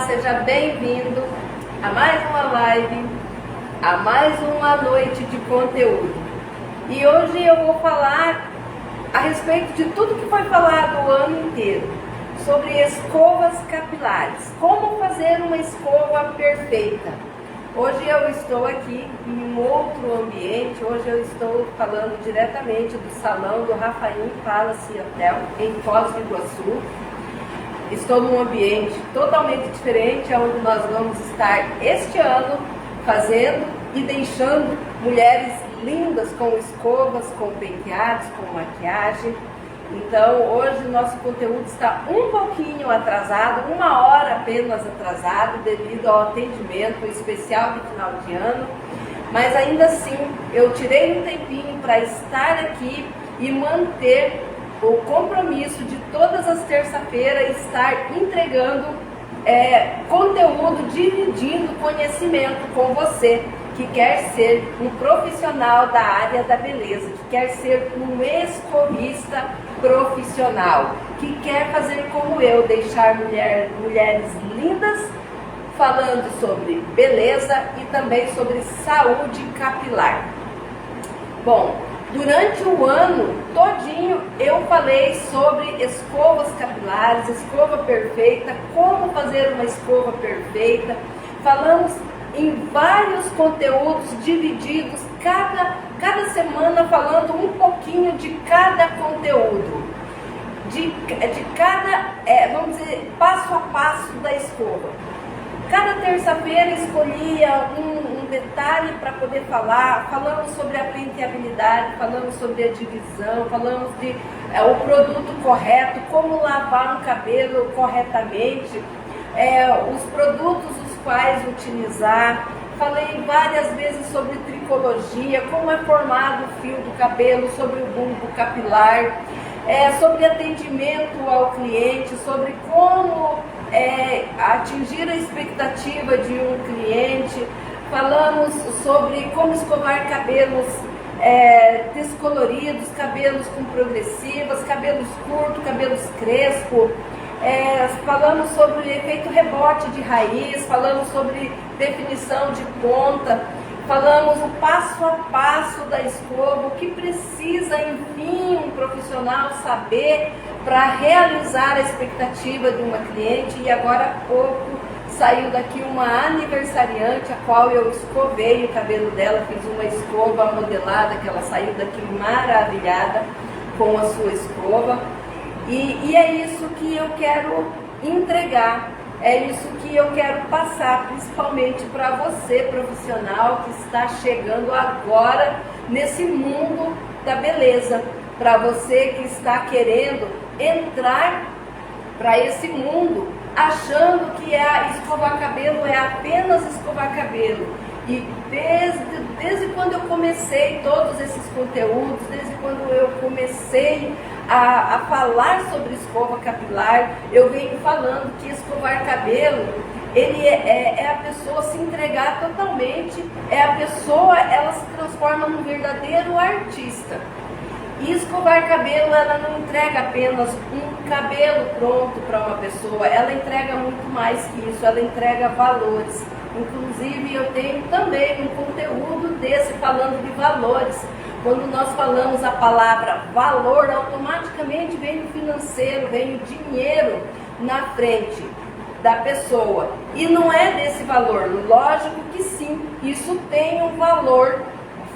seja bem-vindo a mais uma live, a mais uma noite de conteúdo. E hoje eu vou falar a respeito de tudo que foi falado o ano inteiro, sobre escovas capilares, como fazer uma escova perfeita. Hoje eu estou aqui em um outro ambiente, hoje eu estou falando diretamente do salão do Rafaim Palace Hotel, em Foz do Iguaçu. Estou num ambiente totalmente diferente, onde nós vamos estar este ano fazendo e deixando mulheres lindas com escovas, com penteados, com maquiagem. Então hoje o nosso conteúdo está um pouquinho atrasado, 1 hora apenas atrasado, devido ao atendimento especial de final de ano. Mas ainda assim eu tirei um tempinho para estar aqui e manter o compromisso de todas as terças-feiras estar entregando conteúdo, dividindo conhecimento com você que quer ser um profissional da área da beleza, que quer ser um escovista profissional, que quer fazer como eu, deixar mulheres lindas, falando sobre beleza e também sobre saúde capilar. Bom, durante o ano todinho eu falei sobre escovas capilares, escova perfeita, como fazer uma escova perfeita. Falamos em vários conteúdos divididos, cada semana falando um pouquinho de cada conteúdo, de cada, vamos dizer, passo a passo da escova. Cada terça-feira escolhia um detalhe para poder falar. Falamos sobre a penteabilidade, falamos sobre a divisão, falamos de o produto correto, como lavar um cabelo corretamente, os produtos os quais utilizar. Falei várias vezes sobre tricologia, como é formado o fio do cabelo, sobre o bulbo capilar, sobre atendimento ao cliente, sobre como atingir a expectativa de um cliente. Falamos sobre como escovar cabelos descoloridos, cabelos com progressivas, cabelos curtos, cabelos crespos. Falamos sobre efeito rebote de raiz, falamos sobre definição de ponta, falamos o passo a passo da escova, o que precisa, enfim, um profissional saber para realizar a expectativa de uma cliente. E agora há pouco saiu daqui uma aniversariante, a qual eu escovei o cabelo dela, fiz uma escova modelada, que ela saiu daqui maravilhada com a sua escova. E é isso que eu quero entregar, é isso que eu quero passar, principalmente para você, profissional, que está chegando agora nesse mundo da beleza, para você que está querendo entrar para esse mundo, achando que escovar cabelo é apenas escovar cabelo. E desde quando eu comecei todos esses conteúdos, desde quando eu comecei a falar sobre escova capilar, eu venho falando que escovar cabelo, ele é a pessoa se entregar totalmente, a pessoa, ela se transforma num verdadeiro artista. E escovar cabelo, ela não entrega apenas um cabelo pronto para uma pessoa, ela entrega muito mais que isso, ela entrega valores. Inclusive eu tenho também um conteúdo desse falando de valores. Quando nós falamos a palavra valor, automaticamente vem o financeiro, vem o dinheiro na frente da pessoa. E não é desse valor, lógico que sim, isso tem um valor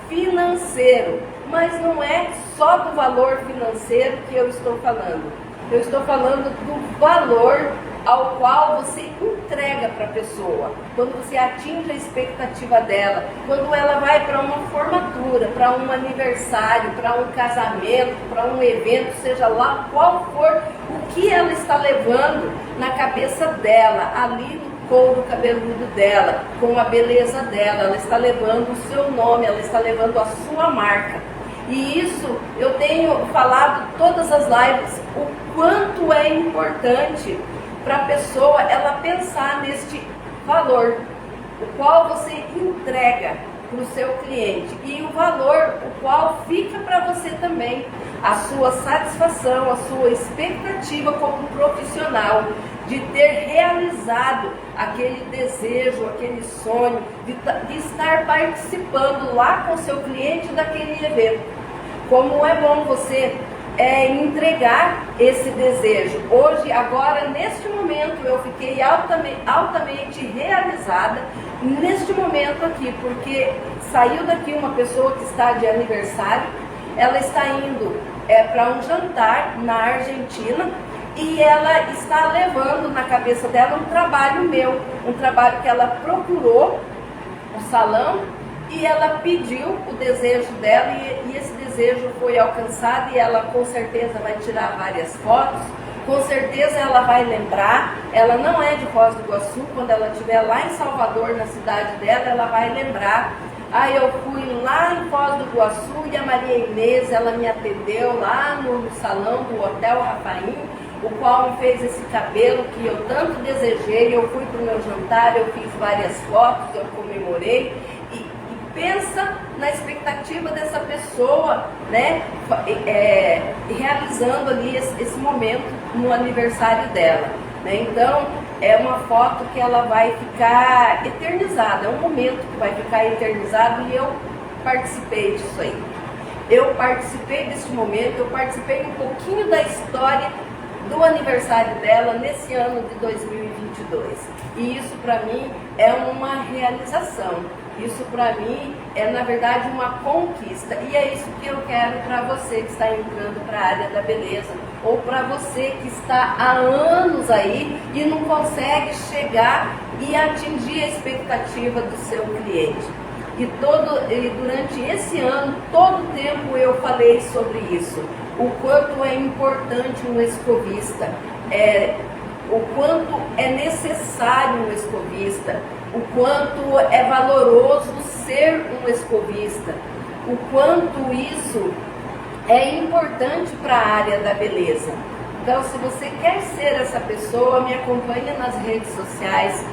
financeiro, mas não é só do valor financeiro que eu estou falando. Eu estou falando do valor ao qual você entrega para a pessoa, quando você atinge a expectativa dela, quando ela vai para uma formatura, para um aniversário, para um casamento, para um evento, seja lá qual for, o que ela está levando na cabeça dela, ali no couro cabeludo dela, com a beleza dela, ela está levando o seu nome, ela está levando a sua marca. E isso eu tenho falado todas as lives, o quanto é importante para a pessoa ela pensar neste valor, o qual você entrega para o seu cliente, e o valor o qual fica para você também, a sua satisfação, a sua expectativa como profissional, de ter realizado aquele desejo, aquele sonho, de estar participando lá com o seu cliente daquele evento. Como é bom você entregar esse desejo. Hoje, agora, neste momento, eu fiquei altamente realizada neste momento aqui, porque saiu daqui uma pessoa que está de aniversário, ela está indo para um jantar na Argentina e ela está levando na cabeça dela um trabalho meu, um trabalho que ela procurou o salão e ela pediu o desejo dela e esse desejo foi alcançado e ela com certeza vai tirar várias fotos, com certeza ela vai lembrar, ela não é de Foz do Iguaçu, quando ela estiver lá em Salvador, na cidade dela, ela vai lembrar. Eu fui lá em Foz do Iguaçu e a Maria Inês, ela me atendeu lá no salão do Hotel Rafaim, o qual me fez esse cabelo que eu tanto desejei. Eu fui para o meu jantar, eu fiz várias fotos, eu comemorei e pensa na expectativa dessa pessoa, né, realizando ali esse momento no aniversário dela, né? Então é uma foto que ela vai ficar eternizada, é um momento que vai ficar eternizado e eu participei disso aí. Eu participei desse momento, eu participei um pouquinho da história do aniversário dela nesse ano de 2022. E isso para mim é uma realização. Isso para mim é, na verdade, uma conquista. E é isso que eu quero para você que está entrando para a área da beleza. Ou para você que está há anos aí e não consegue chegar e atingir a expectativa do seu cliente. E durante esse ano, todo o tempo eu falei sobre isso. O quanto é importante um escovista, o quanto é necessário um escovista, o quanto é valoroso ser um escovista, o quanto isso é importante para a área da beleza. Então, se você quer ser essa pessoa, me acompanha nas redes sociais,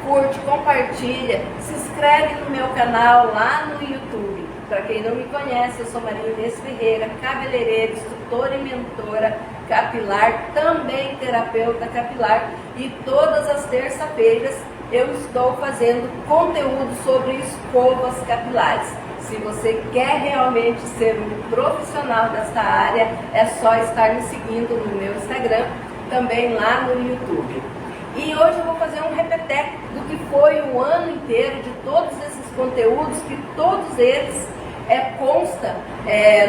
curte, compartilha, se inscreve no meu canal lá no YouTube. Para quem não me conhece, eu sou Maria Inês Ferreira, cabeleireira, instrutora e mentora capilar, também terapeuta capilar, e todas as terças-feiras eu estou fazendo conteúdo sobre escovas capilares. Se você quer realmente ser um profissional dessa área, é só estar me seguindo no meu Instagram, também lá no YouTube. E hoje eu vou fazer um repeteco do que foi o ano inteiro, de todos esses conteúdos, que todos eles consta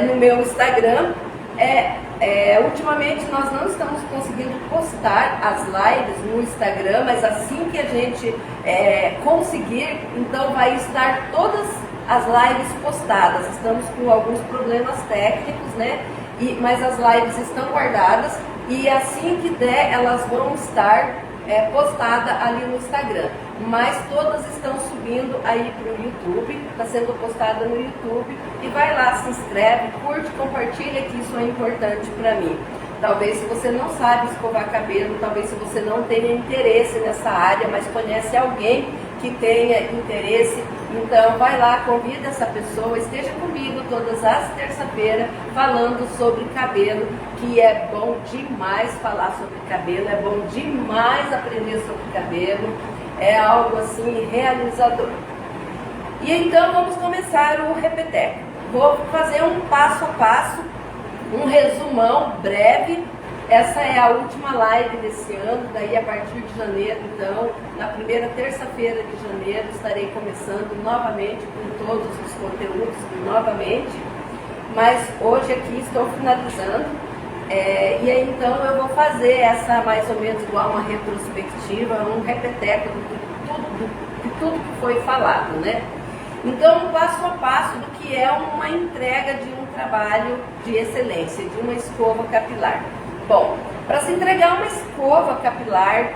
no meu Instagram. Ultimamente nós não estamos conseguindo postar as lives no Instagram, mas assim que a gente conseguir, então vai estar todas as lives postadas. Estamos com alguns problemas técnicos, né? Mas as lives estão guardadas e assim que der elas vão estar postadas ali no Instagram. Mas todas estão subindo aí para o YouTube, está sendo postada no YouTube. E vai lá, se inscreve, curte, compartilha, que isso é importante para mim. Talvez se você não sabe escovar cabelo, talvez se você não tenha interesse nessa área, mas conhece alguém que tenha interesse, então vai lá, convida essa pessoa, esteja comigo todas as terças-feiras falando sobre cabelo, que é bom demais falar sobre cabelo, é bom demais aprender sobre cabelo, é algo assim realizador. E então vamos começar o repeteco. Vou fazer um passo a passo, um resumão breve. Essa é a última live desse ano, daí a partir de janeiro, então, na primeira terça-feira de janeiro, estarei começando novamente com todos os conteúdos novamente, mas hoje aqui estou finalizando, e aí então eu vou fazer essa mais ou menos igual uma retrospectiva, um repeteco de tudo que foi falado, né? Então, passo a passo do que é uma entrega de um trabalho de excelência, de uma escova capilar. Bom, para se entregar uma escova capilar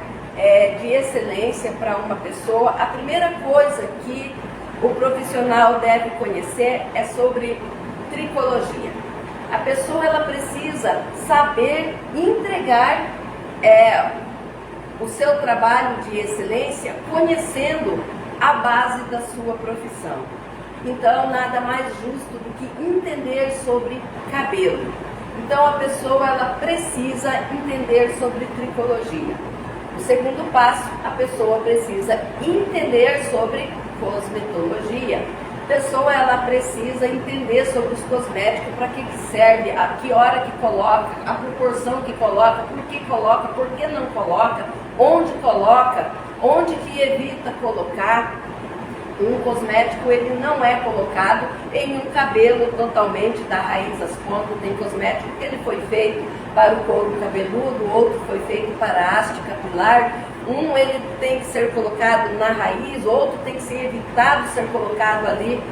de excelência para uma pessoa, a primeira coisa que o profissional deve conhecer é sobre tricologia. A pessoa ela precisa saber entregar o seu trabalho de excelência conhecendo a base da sua profissão. Então, nada mais justo do que entender sobre cabelo. Então, a pessoa ela precisa entender sobre tricologia. O segundo passo, a pessoa precisa entender sobre cosmetologia. A pessoa ela precisa entender sobre os cosméticos, para que serve, a que hora que coloca, a proporção que coloca, por que não coloca, onde que evita colocar. Um cosmético ele não é colocado em um cabelo totalmente da raiz às pontas. Tem cosmético que ele foi feito para o couro cabeludo, outro foi feito para a haste capilar. Um ele tem que ser colocado na raiz, outro tem que ser evitado ser colocado ali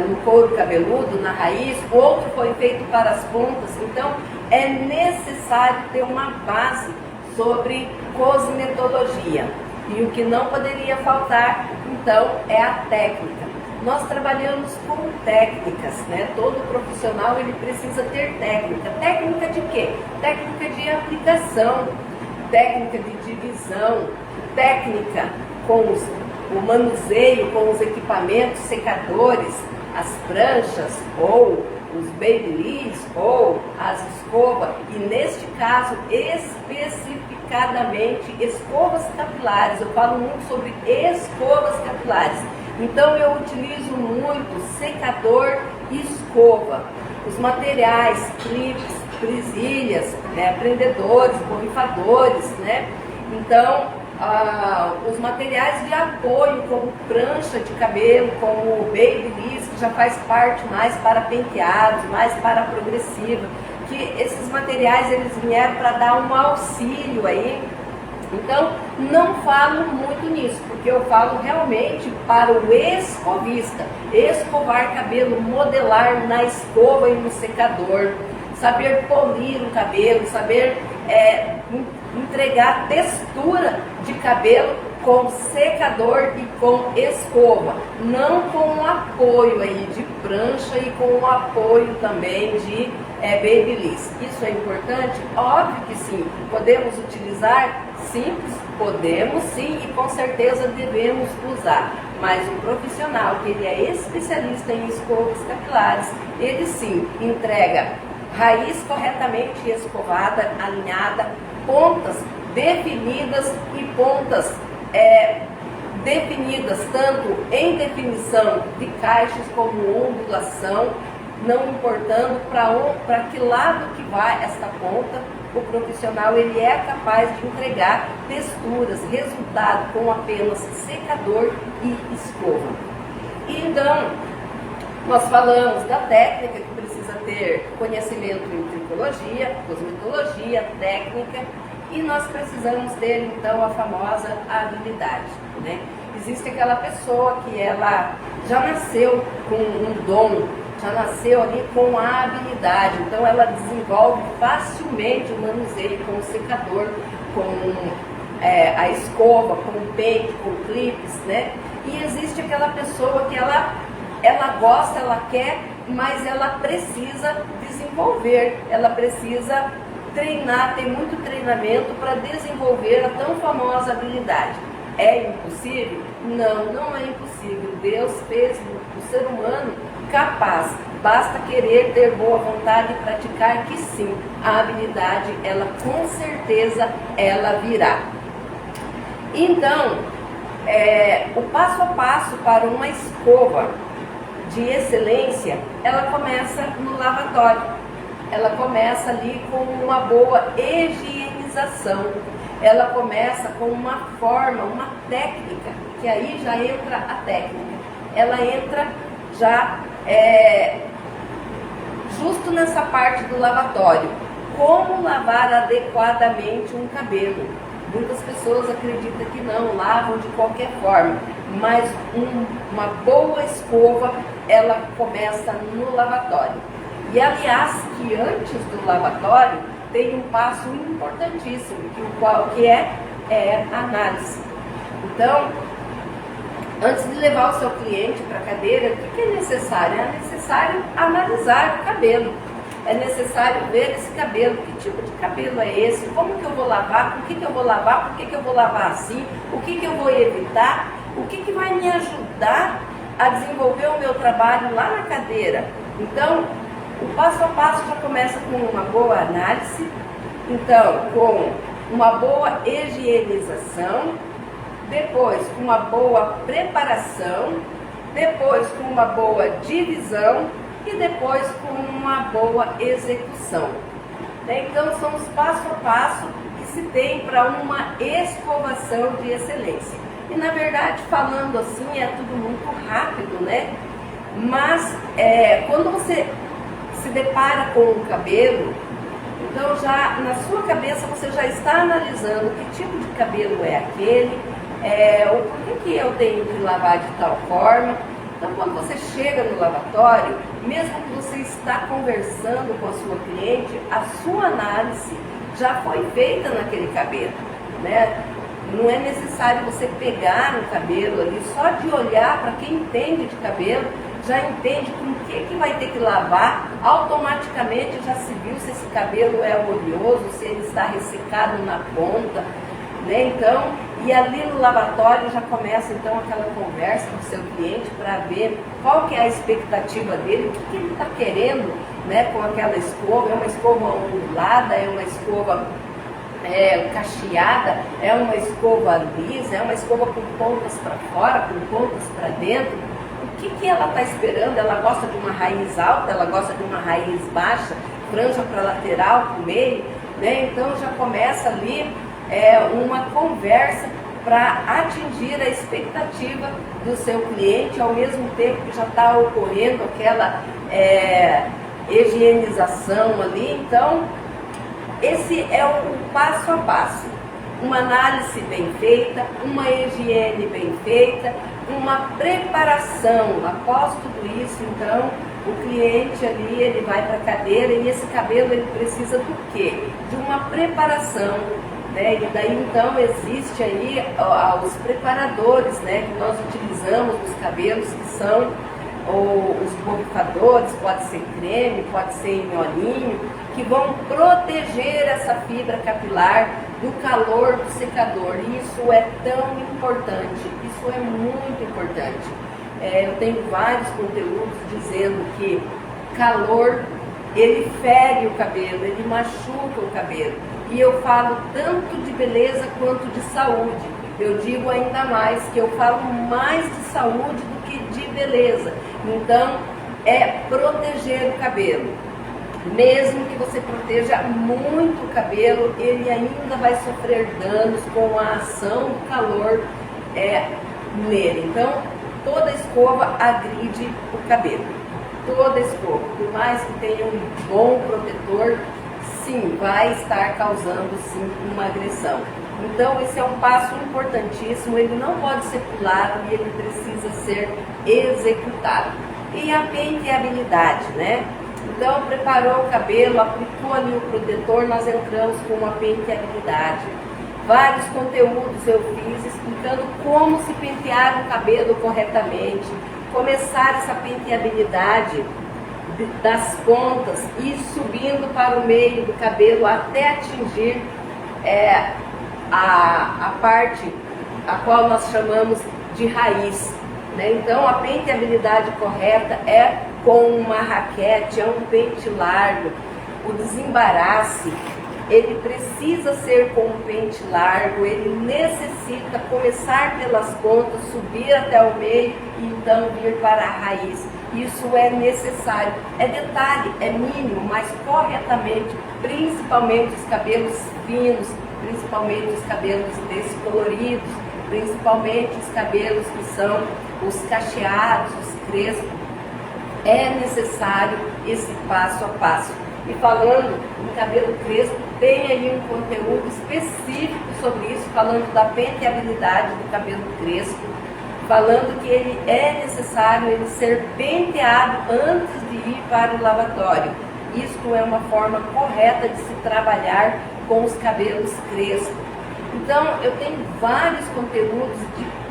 no couro cabeludo, na raiz, outro foi feito para as pontas. Então é necessário ter uma base sobre cosmetologia. E o que não poderia faltar, então, é a técnica. Nós trabalhamos com técnicas, né? Todo profissional ele precisa ter técnica. Técnica de quê? Técnica de aplicação, técnica de divisão, técnica com o manuseio, com os equipamentos secadores, as pranchas ou os babyliss ou as escovas, e neste caso especificadamente escovas capilares. Eu falo muito sobre escovas capilares. Então eu utilizo muito secador e escova. Os materiais, clipes, presilhas, né, prendedores, borrifadores, né? Então os materiais de apoio, como prancha de cabelo, como babyliss, que já faz parte mais para penteados, mais para progressiva, que esses materiais eles vieram para dar um auxílio aí. Então não falo muito nisso, porque eu falo realmente para o escovista, escovar cabelo, modelar na escova e no secador, saber polir o cabelo, saber entregar textura de cabelo com secador e com escova, não com o apoio aí de prancha e com o apoio também de babyliss. Isso é importante? Óbvio que sim. Podemos utilizar? Sim, podemos sim, e com certeza devemos usar. Mas um profissional que ele é especialista em escovas capilares, ele sim entrega raiz corretamente escovada, alinhada, pontas definidas e pontas definidas tanto em definição de caixas como ondulação, não importando para que lado que vai esta ponta. O profissional ele é capaz de entregar texturas, resultado com apenas secador e escova. E então nós falamos da técnica, que precisa ter conhecimento em tricologia, cosmetologia, técnica, e nós precisamos ter então a famosa habilidade, né? Existe aquela pessoa que ela já nasceu com um dom, já nasceu ali com a habilidade, então ela desenvolve facilmente o manuseio com o secador, com a escova, com o pente, com clipes, né? E existe aquela pessoa que ela gosta, ela quer, mas ela precisa desenvolver, ela precisa treinar, ter muito treinamento para desenvolver a tão famosa habilidade. É impossível? Não, não é impossível. Deus fez o ser humano capaz. Basta querer, ter boa vontade e praticar, que sim, a habilidade, ela com certeza, ela virá. Então, o passo a passo para uma escova de excelência, ela começa no lavatório. Ela começa ali com uma boa higienização. Ela começa com uma forma, uma técnica, que aí já entra a técnica. Ela entra já justo nessa parte do lavatório. Como lavar adequadamente um cabelo. Muitas pessoas acreditam que não, lavam de qualquer forma, mas uma boa escova, ela começa no lavatório. E aliás, que antes do lavatório tem um passo importantíssimo, que é a análise. Então, antes de levar o seu cliente para a cadeira, o que é necessário? É necessário analisar o cabelo. É necessário ver esse cabelo, que tipo de cabelo é esse, como que eu vou lavar, por que eu vou lavar, por que eu vou lavar assim, o que eu vou evitar, o que vai me ajudar a desenvolver o meu trabalho lá na cadeira. Então, o passo a passo já começa com uma boa análise, então com uma boa higienização, depois com uma boa preparação, depois com uma boa divisão e depois com uma boa execução. Então são os passo a passo que se tem para uma escovação de excelência. E na verdade, falando assim, é tudo muito rápido, né? Mas quando você se depara com o cabelo, então já na sua cabeça você já está analisando que tipo de cabelo é aquele, o porquê que eu tenho que lavar de tal forma. Então quando você chega no lavatório, mesmo que você está conversando com a sua cliente, a sua análise já foi feita naquele cabelo, né? Não é necessário você pegar no cabelo ali, só de olhar, para quem entende de cabelo, já entende com o que vai ter que lavar, automaticamente já se viu se esse cabelo é oleoso, se ele está ressecado na ponta, né? Então, e ali no lavatório já começa então aquela conversa com o seu cliente para ver qual que é a expectativa dele, o que ele está querendo, né, com aquela escova. É uma escova ondulada, é uma escova cacheada, é uma escova lisa, é uma escova com pontas para fora, com pontas para dentro. O que ela está esperando? Ela gosta de uma raiz alta, ela gosta de uma raiz baixa, franja para lateral, para o meio, né? Então já começa ali uma conversa para atingir a expectativa do seu cliente, ao mesmo tempo que já está ocorrendo aquela higienização ali. Então, esse é o passo a passo. Uma análise bem feita, uma higiene bem feita, uma preparação. Após tudo isso, então, o cliente ali, ele vai para a cadeira e esse cabelo, ele precisa do quê? De uma preparação, né? E daí, então, existe aí os preparadores, né, que nós utilizamos nos cabelos, que são os borrifadores, pode ser creme, pode ser em olhinho, que vão proteger essa fibra capilar do calor do secador. E isso é tão importante, isso é muito importante. Eu tenho vários conteúdos dizendo que calor, ele fere o cabelo, ele machuca o cabelo. E eu falo tanto de beleza quanto de saúde. Eu digo ainda mais que eu falo mais de saúde do que de beleza. Então, é proteger o cabelo. Mesmo que você proteja muito o cabelo, ele ainda vai sofrer danos com a ação do calor nele. Então, toda escova agride o cabelo. Toda escova, por mais que tenha um bom protetor, sim, vai estar causando sim uma agressão. Então esse é um passo importantíssimo, ele não pode ser pulado e ele precisa ser executado. E a penteabilidade, né? Então preparou o cabelo, aplicou ali o protetor, nós entramos com uma penteabilidade. Vários conteúdos eu fiz explicando como se pentear o cabelo corretamente, começar essa penteabilidade das pontas e subindo para o meio do cabelo até atingir a parte a qual nós chamamos de raiz, né? Então a penteabilidade correta é com uma raquete, é um pente largo. O desembaraço, ele precisa ser com um pente largo, ele necessita começar pelas pontas, subir até o meio e então vir para a raiz. Isso é necessário, é detalhe, é mínimo, mas corretamente, principalmente os cabelos finos, principalmente os cabelos descoloridos, principalmente os cabelos que são os cacheados, os crespos, é necessário esse passo a passo. E falando em cabelo crespo, tem aí um conteúdo específico sobre isso, falando da penteabilidade do cabelo crespo, falando que ele é necessário ele ser penteado antes de ir para o lavatório. Isto é uma forma correta de se trabalhar com os cabelos crespos. Então, eu tenho vários conteúdos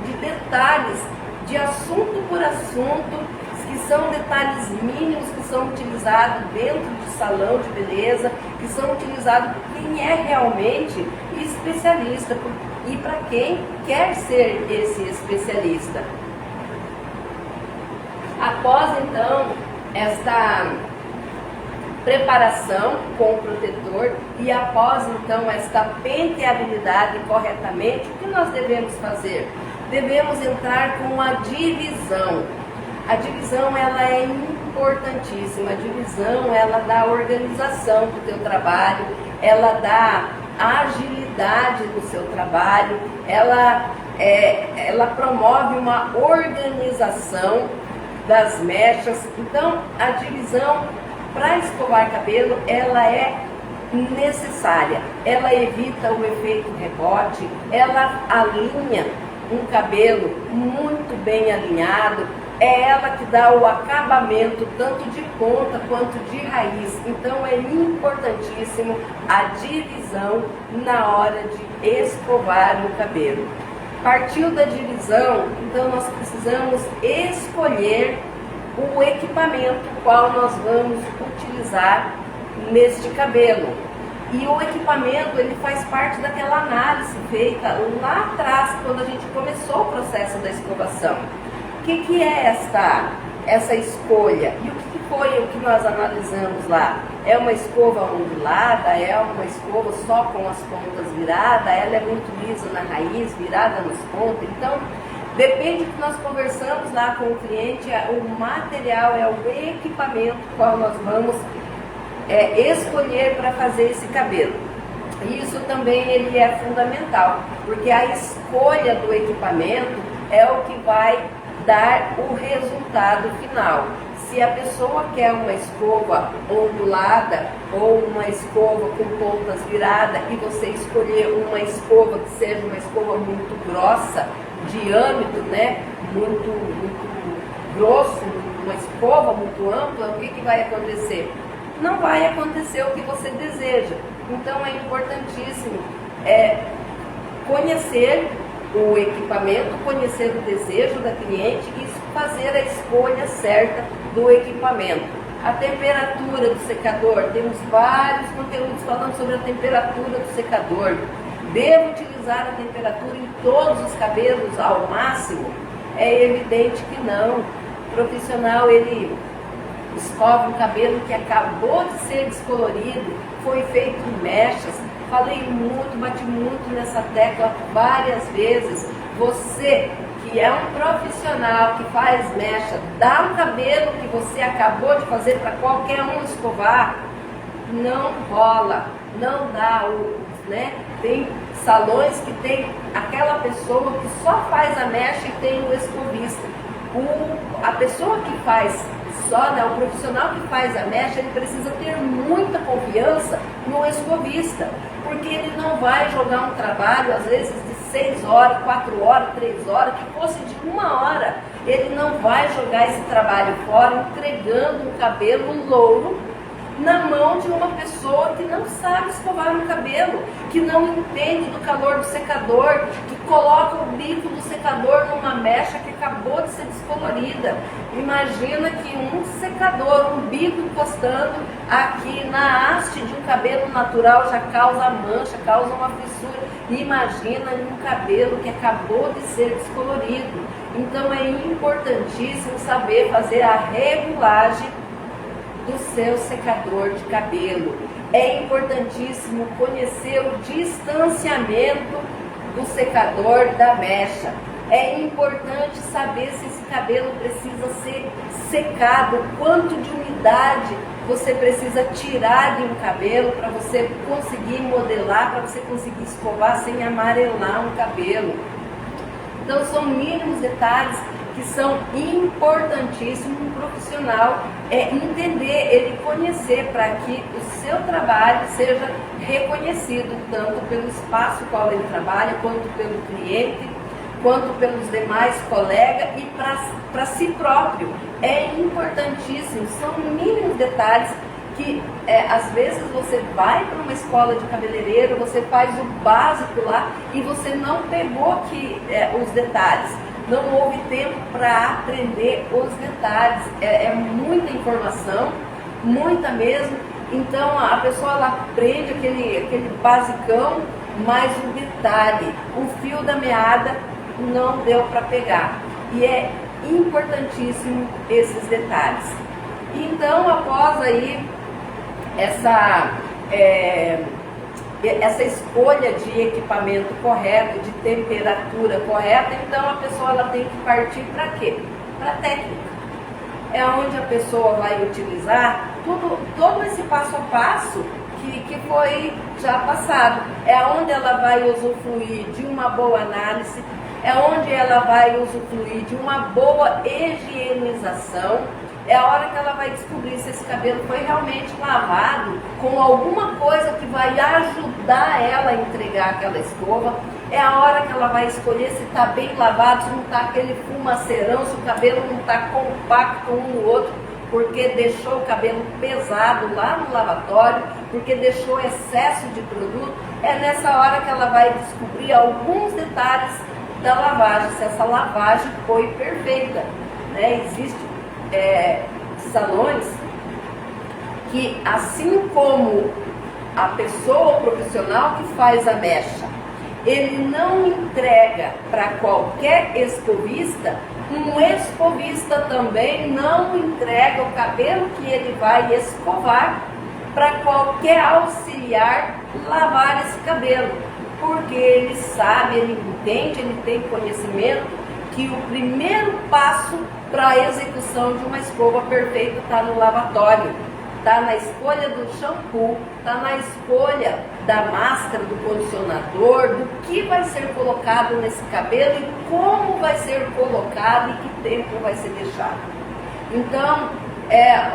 de detalhes, de assunto por assunto, que são detalhes mínimos que são utilizados dentro de salão de beleza, que são utilizados por quem é realmente especialista e para quem quer ser esse especialista. Após então preparação com o protetor e após então esta penteabilidade corretamente, o que nós devemos fazer? Devemos entrar com a divisão. A divisão ela é importantíssima, a divisão ela dá organização para o teu trabalho, ela dá agilidade no seu trabalho, ela promove uma organização das mechas. Então a divisão para escovar cabelo ela é necessária, ela evita o efeito rebote, ela alinha um cabelo muito bem alinhado, é ela que dá o acabamento tanto de ponta quanto de raiz. Então é importantíssimo a divisão na hora de escovar o cabelo. Partiu da divisão, então nós precisamos escolher o equipamento qual nós vamos utilizar neste cabelo. E o equipamento ele faz parte daquela análise feita lá atrás, quando a gente começou o processo da escovação. O que é essa escolha? E o que foi o que nós analisamos lá? É uma escova ondulada? É uma escova só com as pontas viradas? Ela é muito lisa na raiz, virada nos pontos? Então, depende do que nós conversamos lá com o cliente, o material é o equipamento qual nós vamos escolher para fazer esse cabelo. Isso também ele é fundamental, porque a escolha do equipamento é o que vai dar o resultado final. Se a pessoa quer uma escova ondulada ou uma escova com pontas viradas e você escolher uma escova que seja uma escova muito grossa, diâmetro, né, muito grosso, uma escova muito ampla, o que vai acontecer? Não vai acontecer o que você deseja. Então é importantíssimo conhecer o equipamento, conhecer o desejo da cliente e fazer a escolha certa do equipamento. A temperatura do secador, temos vários conteúdos falando sobre a temperatura do secador. Devo utilizar a temperatura em todos os cabelos ao máximo? É evidente que não. O profissional ele escova um cabelo que acabou de ser descolorido, foi feito em mechas. Falei muito, bati muito nessa tecla várias vezes. Você que é um profissional que faz mecha, dá um cabelo que você acabou de fazer para qualquer um escovar, não rola, não dá, né? Tem salões que tem aquela pessoa que só faz a mecha e tem o escovista. A pessoa que faz só, né, o profissional que faz a mecha, ele precisa ter muita confiança no escovista, porque ele não vai jogar um trabalho, às vezes, de 6 horas, 4 horas, 3 horas, que fosse de 1 hora. Ele não vai jogar esse trabalho fora, entregando um cabelo louro na mão de uma pessoa que não sabe escovar um cabelo, que não entende do calor do secador, que coloca o bico do secador numa mecha que acabou de ser descolorida. Imagina que um secador, um bico encostando aqui na haste de um cabelo natural já causa mancha, causa uma fissura. Imagina em um cabelo que acabou de ser descolorido. Então é importantíssimo saber fazer a regulagem do seu secador de cabelo. É importantíssimo conhecer o distanciamento do secador da mecha. É importante saber se esse cabelo precisa ser secado, quanto de umidade você precisa tirar de um cabelo para você conseguir modelar, para você conseguir escovar sem amarelar um cabelo. Então são mínimos detalhes que são importantíssimos um profissional entender, ele conhecer, para que o seu trabalho seja reconhecido tanto pelo espaço qual ele trabalha, quanto pelo cliente, quanto pelos demais colegas e para si próprio. É importantíssimo, são mínimos detalhes que às vezes você vai para uma escola de cabeleireiro, você faz o básico lá e você não pegou os detalhes. Não houve tempo para aprender os detalhes. É muita informação, muita mesmo. Então a pessoa ela aprende aquele basicão, mas o detalhe, o fio da meada não deu para pegar. E é importantíssimo esses detalhes. Então após aí essa escolha de equipamento correto, de temperatura correta. Então a pessoa ela tem que partir para quê? Para a técnica. É onde a pessoa vai utilizar todo esse passo a passo que foi já passado. É onde ela vai usufruir de uma boa análise, é onde ela vai usufruir de uma boa higienização. É a hora que ela vai descobrir se esse cabelo foi realmente lavado com alguma coisa que vai ajudar ela a entregar aquela escova. É a hora que ela vai escolher se está bem lavado, se não está aquele fumaceirão, se o cabelo não está compacto um no outro, porque deixou o cabelo pesado lá no lavatório, porque deixou excesso de produto. É nessa hora que ela vai descobrir alguns detalhes da lavagem, se essa lavagem foi perfeita, né? Existem salões que, assim como a pessoa profissional que faz a mecha, ele não entrega para qualquer escovista, um escovista também não entrega o cabelo que ele vai escovar para qualquer auxiliar lavar esse cabelo, porque ele sabe, ele entende, ele tem conhecimento que o primeiro passo para a execução de uma escova perfeita está no lavatório, está na escolha do shampoo, está na escolha da máscara, do condicionador, do que vai ser colocado nesse cabelo e como vai ser colocado e que tempo vai ser deixado. Então,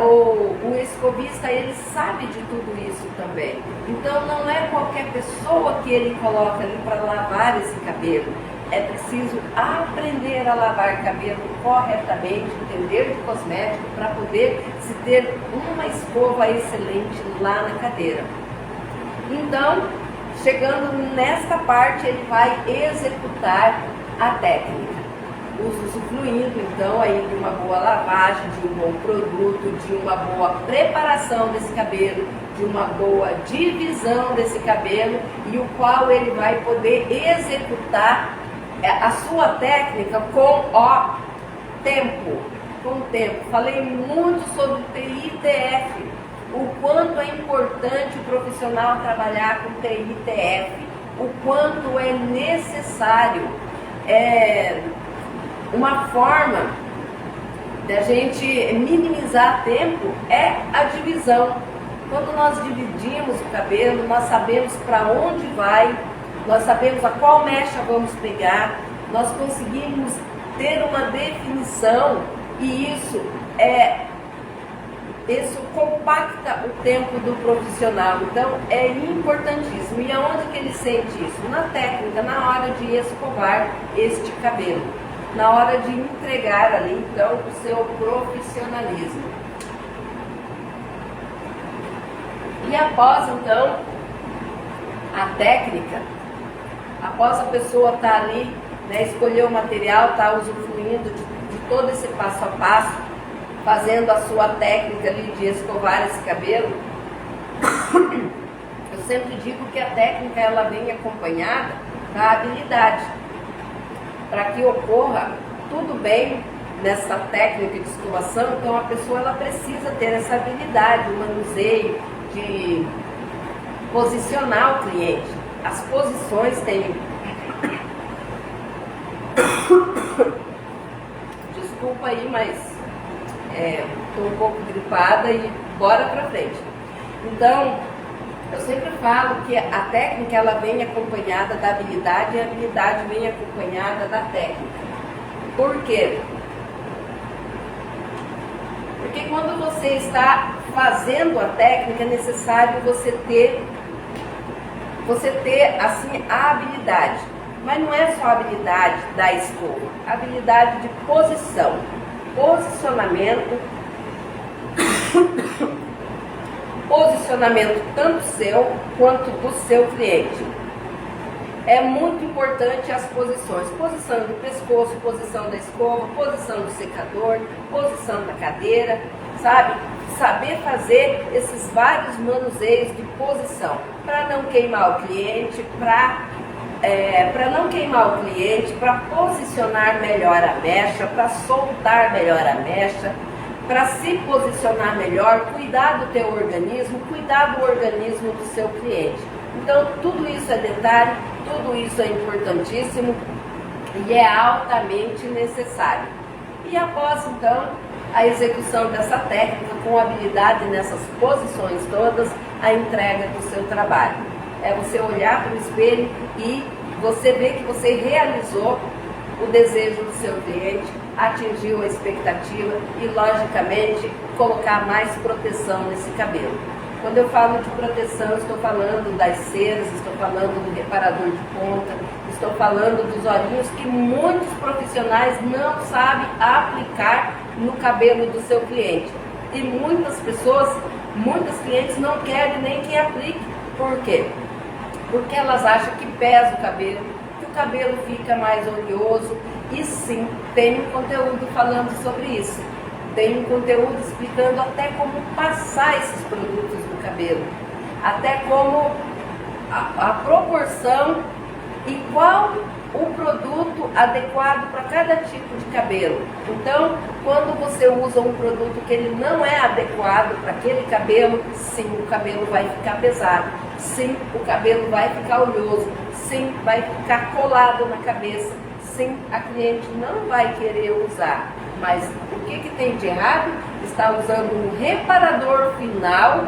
o escovista, ele sabe de tudo isso também. Então, não é qualquer pessoa que ele coloca ali para lavar esse cabelo. É preciso aprender a lavar cabelo corretamente, entender de cosmético, para poder se ter uma escova excelente lá na cadeira. Então, chegando nesta parte, ele vai executar a técnica, usufruindo então aí de uma boa lavagem, de um bom produto, de uma boa preparação desse cabelo, de uma boa divisão desse cabelo, e o qual ele vai poder executar a sua técnica com o tempo. Falei muito sobre o TI-TF, o quanto é importante o profissional trabalhar com TI-TF, o quanto é necessário. Uma forma da gente minimizar tempo é a divisão. Quando nós dividimos o cabelo, nós sabemos para onde vai, nós sabemos a qual mecha vamos pegar, nós conseguimos ter uma definição, e isso compacta o tempo do profissional. Então é importantíssimo. E aonde que ele sente isso? Na técnica, na hora de escovar este cabelo, na hora de entregar ali então o seu profissionalismo. E após então a técnica, após a pessoa estar ali, né, escolher o material, estar usufruindo de todo esse passo a passo, fazendo a sua técnica ali de escovar esse cabelo, eu sempre digo que a técnica ela vem acompanhada da habilidade. Para que ocorra tudo bem nessa técnica de escovação, então a pessoa ela precisa ter essa habilidade, o manuseio, de posicionar o cliente. As posições têm... Desculpa aí, mas estou um pouco gripada e bora pra frente. Então, eu sempre falo que a técnica ela vem acompanhada da habilidade e a habilidade vem acompanhada da técnica. Por quê? Porque quando você está fazendo a técnica, é necessário você ter assim a habilidade. Mas não é só a habilidade da escova, a habilidade de posição, posicionamento, posicionamento tanto seu quanto do seu cliente. É muito importante as posições, posição do pescoço, posição da escova, posição do secador, posição da cadeira, sabe? Saber fazer esses vários manuseios de posição, para não queimar o cliente, para posicionar melhor a mecha, para soltar melhor a mecha, para se posicionar melhor, cuidar do teu organismo, cuidar do organismo do seu cliente. Então, tudo isso é detalhe, tudo isso é importantíssimo e é altamente necessário. E após, então, a execução dessa técnica com habilidade nessas posições todas, a entrega do seu trabalho. É você olhar para o espelho e você ver que você realizou o desejo do seu cliente, atingiu a expectativa e, logicamente, colocar mais proteção nesse cabelo. Quando eu falo de proteção, estou falando das ceras, estou falando do reparador de ponta, estou falando dos olhinhos que muitos profissionais não sabem aplicar no cabelo do seu cliente. E muitas pessoas, muitos clientes não querem nem que aplique. Por quê? Porque elas acham que pesa o cabelo fica mais oleoso. E sim, tem um conteúdo falando sobre isso. Tem um conteúdo explicando até como passar esses produtos no cabelo, até como a proporção e qual o produto adequado para cada tipo de cabelo. Então, quando você usa um produto que ele não é adequado para aquele cabelo, sim, o cabelo vai ficar pesado, sim, o cabelo vai ficar oleoso, sim, vai ficar colado na cabeça, sim, a cliente não vai querer usar. Mas o que tem de errado? Está usando um reparador final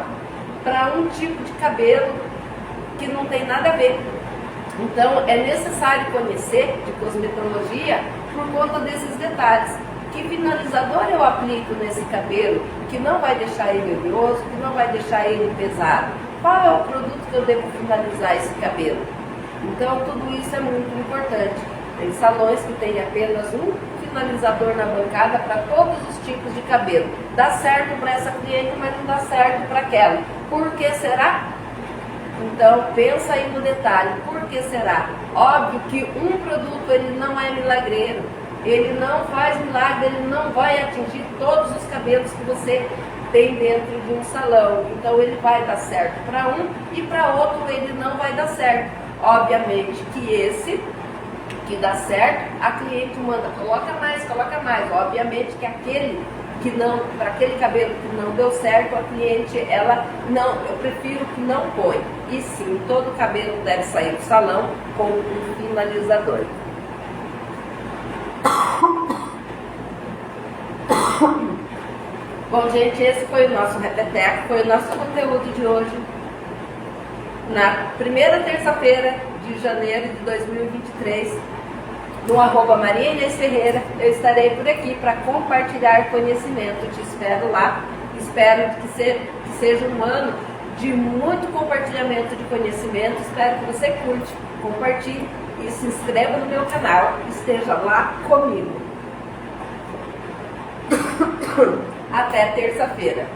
para um tipo de cabelo que não tem nada a ver. Então é necessário conhecer de cosmetologia por conta desses detalhes. Que finalizador eu aplico nesse cabelo que não vai deixar ele oleoso, que não vai deixar ele pesado? Qual é o produto que eu devo finalizar esse cabelo? Então tudo isso é muito importante. Tem salões que tem apenas um finalizador na bancada para todos os tipos de cabelo. Dá certo para essa cliente, mas não dá certo para aquela. Por que será? Então pensa aí no detalhe. Por que será? Óbvio que um produto ele não é milagreiro. Ele não faz milagre, ele não vai atingir todos os cabelos que você tem dentro de um salão. Então ele vai dar certo para um e para outro ele não vai dar certo. Obviamente que esse que dá certo, a cliente manda, coloca mais. Obviamente que aquele que não, para aquele cabelo que não deu certo, a cliente, ela não, eu prefiro que não põe. E sim, todo cabelo deve sair do salão com um finalizador. Bom, gente, esse foi o nosso repeteco, foi o nosso conteúdo de hoje. Na primeira terça-feira de janeiro de 2023, no @Maria Inês Ferreira, eu estarei por aqui para compartilhar conhecimento. Te espero lá, espero que seja um ano de muito compartilhamento de conhecimento. Espero que você curte, compartilhe e se inscreva no meu canal, esteja lá comigo. Até terça-feira.